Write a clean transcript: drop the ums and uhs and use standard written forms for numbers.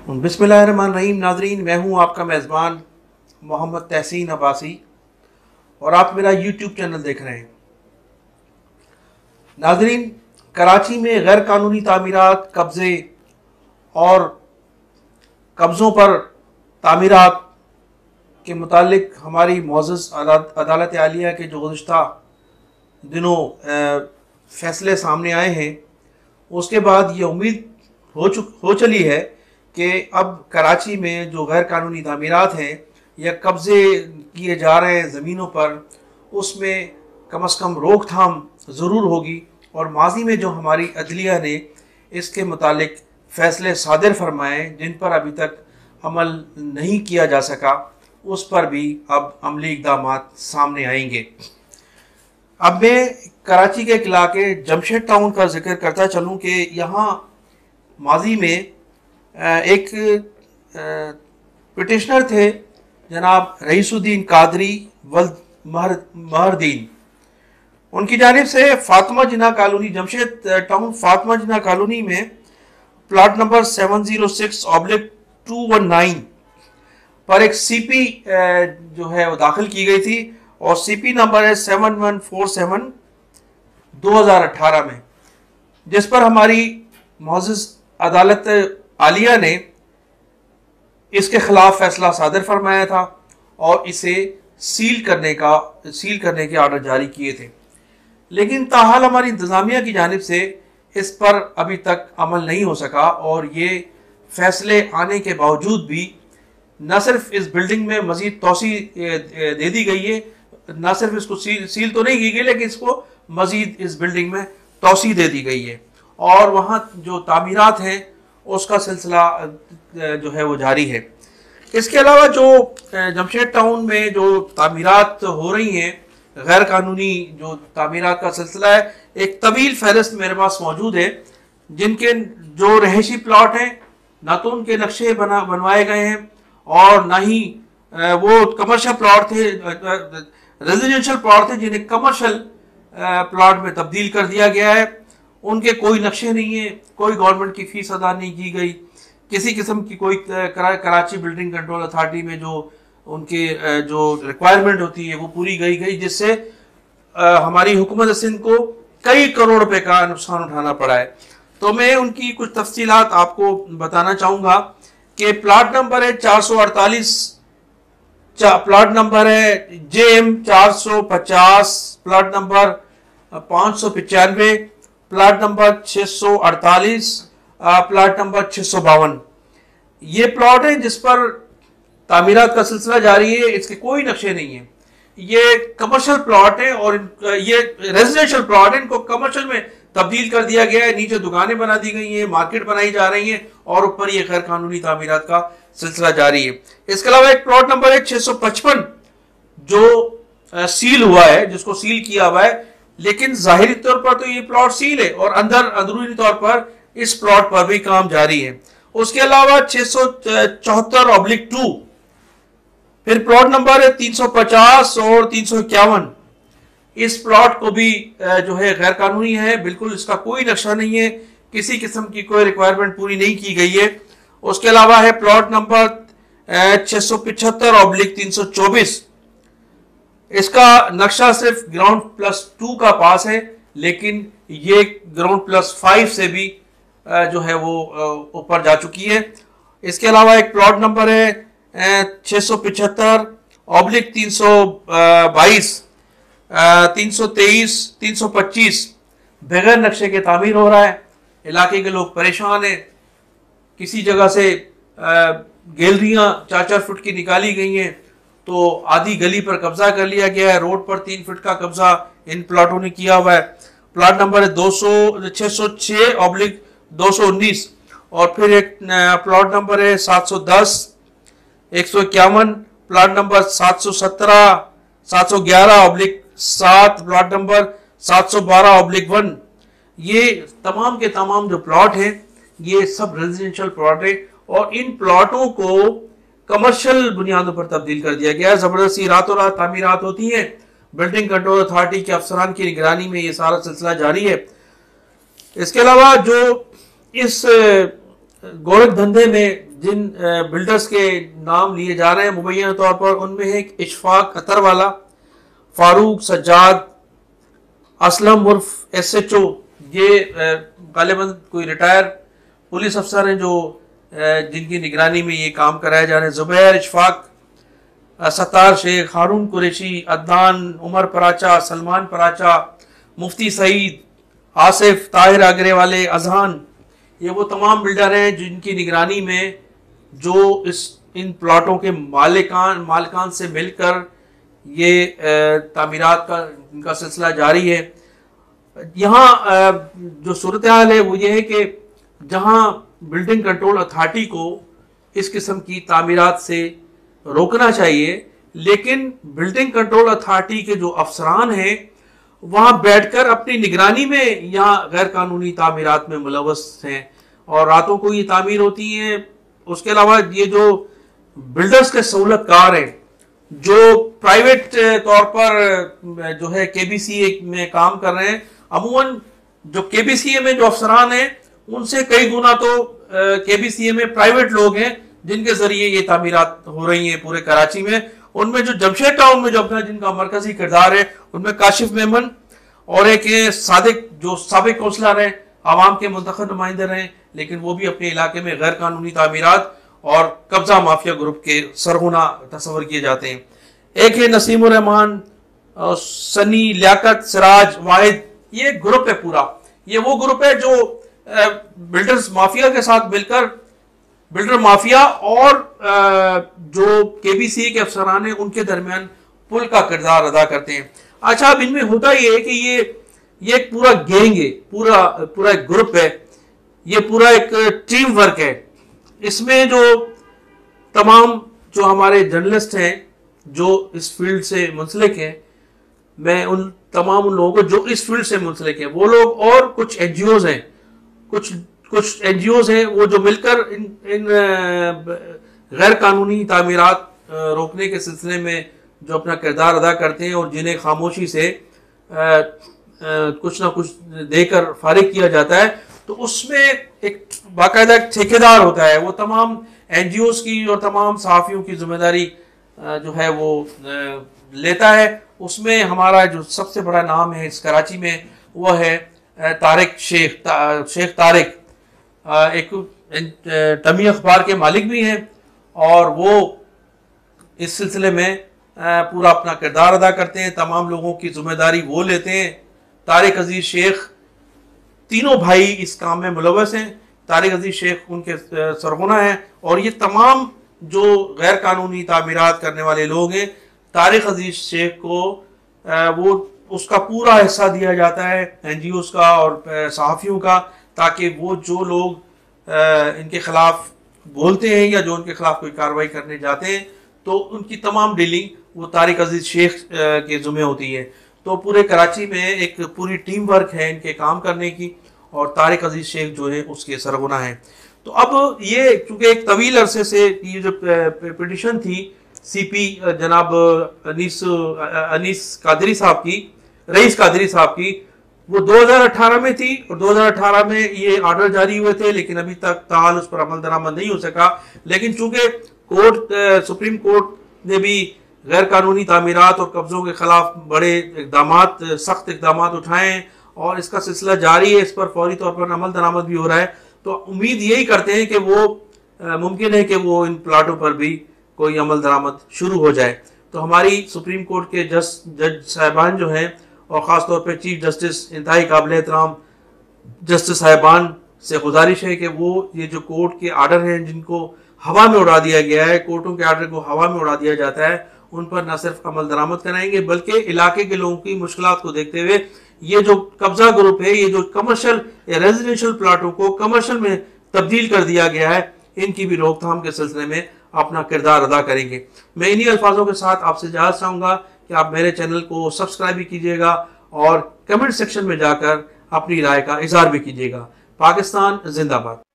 बिस्मिल्लाहिर्रहमानिर्रहीम। नाज़रीन, मैं हूं आपका मेज़बान मोहम्मद तहसीन अब्बासी और आप मेरा यूट्यूब चैनल देख रहे हैं। नाज़रीन, कराची में गैर कानूनी तामीरात, कब्ज़े और कब्ज़ों पर तामीरात के मुतालिक हमारी मुअज़्ज़ज़ अदालत आलिया के जो गुज़िश्ता दिनों फ़ैसले सामने आए हैं, उसके बाद ये उम्मीद हो चली है कि अब कराची में जो गैर कानूनी तामीरात हैं या कब्ज़े किए जा रहे हैं ज़मीनों पर, उसमें कम से कम रोकथाम ज़रूर होगी। और माजी में जो हमारी अदलिया ने इसके मुतालिक फ़ैसले सादिर फरमाए जिन पर अभी तक अमल नहीं किया जा सका, उस पर भी अब अमली इक़दामात सामने आएंगे। अब मैं कराची के एक इलाके जमशेद टाउन का जिक्र करता चलूँ कि यहाँ माजी में एक पिटिशनर थे जनाब रईसुद्दीन कादरी वल्द महरदीन। उनकी जानिब से फातिमा जिन्ना कॉलोनी, जमशेद टाउन फातिमा जिन्ना कॉलोनी में प्लाट नंबर 706/219 पर एक सीपी जो है वो दाखिल की गई थी और सीपी नंबर है 7147 2018 में, जिस पर हमारी मुअज़्ज़ज़ अदालत आलिया ने इसके खिलाफ फैसला सादर फरमाया था और इसे सील करने के आर्डर जारी किए थे। लेकिन ताहाल हमारी इंतज़ामिया की जानिब से इस पर अभी तक अमल नहीं हो सका और ये फैसले आने के बावजूद भी न सिर्फ इस बिल्डिंग में मज़ीद तोसी दे दी गई है, न सिर्फ इसको सील तो नहीं की गई, लेकिन इसको मज़ीद इस बिल्डिंग में तोसी दे दी गई है और वहाँ जो तामीरात हैं उसका सिलसिला जो है वो जारी है। इसके अलावा जो जमशेद टाउन में जो तामीरात हो रही हैं, गैर कानूनी जो तामीरात का सिलसिला है, एक तवील फहरिस्त मेरे पास मौजूद है जिनके जो रहायशी प्लॉट हैं ना तो उनके नक्शे बनवाए गए हैं और ना ही वो कमर्शियल प्लॉट थे, रेजिडेंशियल प्लॉट थे जिन्हें कमर्शियल प्लॉट में तब्दील कर दिया गया है। उनके कोई नक्शे नहीं है, कोई गवर्नमेंट की फीस अदा नहीं की गई, किसी किस्म की कोई कराची बिल्डिंग कंट्रोल अथॉरिटी में जो उनके जो रिक्वायरमेंट होती है वो पूरी गई, जिससे हमारी हुकूमत सिंध को कई करोड़ रुपए का नुकसान उठाना पड़ा है। तो मैं उनकी कुछ तफसीलात आपको बताना चाहूँगा कि प्लाट नंबर है 448, प्लाट नंबर है JM 450, plot number 595, plot number 648, plot number 652। ये प्लॉट है जिस पर तामीरात का सिलसिला जारी है। इसके कोई नक्शे नहीं है, ये कमर्शियल प्लॉट है और ये रेजिडेंशियल प्लॉट है, इनको कमर्शियल में तब्दील कर दिया गया है। नीचे दुकानें बना दी गई हैं, मार्केट बनाई जा रही है और ऊपर ये गैर कानूनी तामीरात का सिलसिला जारी है। इसके अलावा एक प्लॉट नंबर है 655 जो सील हुआ है, जिसको सील किया हुआ है, लेकिन जाहिरी तौर पर तो ये प्लॉट सील है और अंदरूनी तौर पर इस प्लॉट पर भी काम जारी है। उसके अलावा 674/2 फिर प्लॉट नंबर है 350 और 351। इस प्लॉट को भी जो है गैर कानूनी है, बिल्कुल इसका कोई नक्शा नहीं है, किसी किस्म की कोई रिक्वायरमेंट पूरी नहीं की गई है। उसके अलावा है प्लॉट नंबर 675/324। इसका नक्शा सिर्फ ग्राउंड +2 का पास है, लेकिन ये ग्राउंड +5 से भी जो है वो ऊपर जा चुकी है। इसके अलावा एक प्लॉट नंबर है 675/322, 323, 325 बगैर नक्शे के तामीर हो रहा है। इलाके के लोग परेशान हैं। किसी जगह से गैलरियां 4-4 फुट की निकाली गई हैं तो आधी गली पर कब्जा कर लिया गया है। रोड पर 3 फुट का कब्जा इन प्लॉटों ने किया हुआ है। प्लॉट नंबर है 606/219 और फिर एक प्लॉट नंबर है 710/151, प्लॉट नंबर 717, 711/7, प्लॉट नंबर 712/1। ये तमाम के तमाम जो प्लॉट हैं ये सब रेजिडेंशियल प्लॉट है और इन प्लॉटों को कमर्शियल बुनियादों पर तब्दील कर दिया गया है। जबरदस्ती रातों रात तामीरात होती हैं। बिल्डिंग कंट्रोल अथॉरिटी के अफसरान की निगरानी में ये सारा सिलसिला जारी है। इसके अलावा जो इस गोरख धंधे में जिन बिल्डर्स के नाम लिए जा रहे हैं मुबैना तौर पर, उनमें है इशफाक अतरवाला, फारूक सज्जाद, असलम उर्फ SHO, ये गालिबन कोई रिटायर पुलिस अफसर हैं जो जिनकी निगरानी में ये काम कराया जा रहा है। जुबैर इशफाक, सत्तार शेख, हारून कुरैशी, अदनान, उमर पराचा, सलमान पराचा, मुफ्ती सईद, आसिफ, ताहिर आगरे वाले, अजहान, ये वो तमाम बिल्डर हैं जिनकी निगरानी में जो इन प्लाटों के मालिकान से मिलकर ये तामीरात का इनका सिलसिला जारी है। यहाँ जो सूरत हाल है वो ये है कि जहाँ बिल्डिंग कंट्रोल अथॉरिटी को इस किस्म की तामीरात से रोकना चाहिए, लेकिन बिल्डिंग कंट्रोल अथॉरिटी के जो अफसरान हैं वहाँ बैठकर अपनी निगरानी में यहाँ गैर कानूनी तामीरात में मुलव्वस हैं और रातों को ये तामीर होती हैं। उसके अलावा ये जो बिल्डर्स के सहूलतकार हैं जो प्राइवेट तौर पर जो है KBCA में काम कर रहे हैं, अमूमन जो KBCA में जो अफसरान हैं उनसे कई गुना तो KBCA में प्राइवेट लोग हैं जिनके जरिए ये तामीरात हो रही हैं पूरे कराची में। उनमें जो जमशेद टाउन में जो अपना जिनका मरकजी किरदार है उनमें काशिफ मेमन और एक सादिक जो साबिक कौंसलर हैं, आवाम के मुंतखब नुमाइंदे रहे, लेकिन वो भी अपने इलाके में गैर कानूनी तामीरात और कब्जा माफिया ग्रुप के सरगुना तस्वर किए जाते हैं। एक है नसीमुर रहमान, सनी, लियाकत, सिराज, वाहिद, ये ग्रुप है पूरा। ये वो ग्रुप है जो बिल्डर्स माफिया के साथ मिलकर बिल्डर माफिया और जो KBCA के अफसरान हैं उनके दरमियान पुल का किरदार अदा करते हैं। अच्छा, अब इनमें होता ये है कि ये एक पूरा गैंग है, पूरा एक ग्रुप है, ये पूरा एक टीम वर्क है। इसमें जो तमाम जो हमारे जर्नलिस्ट हैं जो इस फील्ड से मुंसलिक हैं, मैं उन लोगों को जो इस फील्ड से मुंसलिक हैं वो लोग और कुछ NGOs हैं, कुछ NGOs हैं वो जो मिलकर इन गैर कानूनी तामीरात रोकने के सिलसिले में जो अपना किरदार अदा करते हैं और जिन्हें खामोशी से कुछ ना कुछ देकर फारिग किया जाता है, तो उसमें एक बाकायदा एक ठेकेदार होता है। वो तमाम NGOs की और तमाम सहाफ़ियों की जिम्मेदारी जो है वो लेता है। उसमें हमारा जो सबसे बड़ा नाम है इस कराची में वो है तारिक शेख तारिक, एक टमी अखबार के मालिक भी हैं और वो इस सिलसिले में पूरा अपना किरदार अदा करते हैं। तमाम लोगों की जिम्मेदारी वो लेते हैं। तारिक अजीज शेख, तीनों भाई इस काम में मुलव्वस हैं। तारिक अजीज शेख उनके सरगुना हैं और ये तमाम जो गैर कानूनी तामीरात करने वाले लोग हैं, तारिक अजीज शेख को वो उसका पूरा हिस्सा दिया जाता है NGOs का और सहाफ़ियों का, ताकि वो जो लोग इनके खिलाफ बोलते हैं या जो उनके खिलाफ कोई कार्रवाई करने जाते हैं तो उनकी तमाम डीलिंग वो तारिक अजीज शेख के ज़िम्मे होती है। तो पूरे कराची में एक पूरी टीम वर्क है इनके काम करने की और तारिक अजीज शेख जो है उसके सरगुना है। तो अब ये चूँकि एक तवील अरसे से ये जो पिटिशन थी CP जनाब अनीस कादरी साहब की, रईस कादरी साहब की, वो 2018 में थी और 2018 में ये आर्डर जारी हुए थे, लेकिन अभी तक ताहाल उस पर अमल दरामद नहीं हो सका। लेकिन चूंकि सुप्रीम कोर्ट ने भी गैर कानूनी तामीरात और कब्जों के खिलाफ बड़े सख्त इकदाम उठाए हैं और इसका सिलसिला जारी है, इस पर फौरी तौर पर अमल दरामद भी हो रहा है। तो उम्मीद यही करते हैं कि वो मुमकिन है कि वो इन प्लाटों पर भी कोई अमल दरामद शुरू हो जाए। तो हमारी सुप्रीम कोर्ट के जज साहिबान जो हैं और ख़ास तौर पे चीफ जस्टिस इंतहाई काबिल एहतराम जस्टिस साहिबान से गुजारिश है कि वो ये जो कोर्ट के आर्डर हैं जिनको हवा में उड़ा दिया गया है, कोर्टों के आर्डर को हवा में उड़ा दिया जाता है, उन पर न सिर्फ अमल दरामद कराएंगे बल्कि इलाके के लोगों की मुश्किलात को देखते हुए ये जो कब्जा ग्रुप है, ये जो कमर्शियल या रेजिडेंशियल प्लाटों को कमर्शियल में तब्दील कर दिया गया है, इनकी भी रोकथाम के सिलसिले में अपना किरदार अदा करेंगे। मैं इन्हीं अल्फाजों के साथ आपसे इजाज़त चाहूँगा कि आप मेरे चैनल को सब्सक्राइब भी कीजिएगा और कमेंट सेक्शन में जाकर अपनी राय का इजहार भी कीजिएगा। पाकिस्तान जिंदाबाद।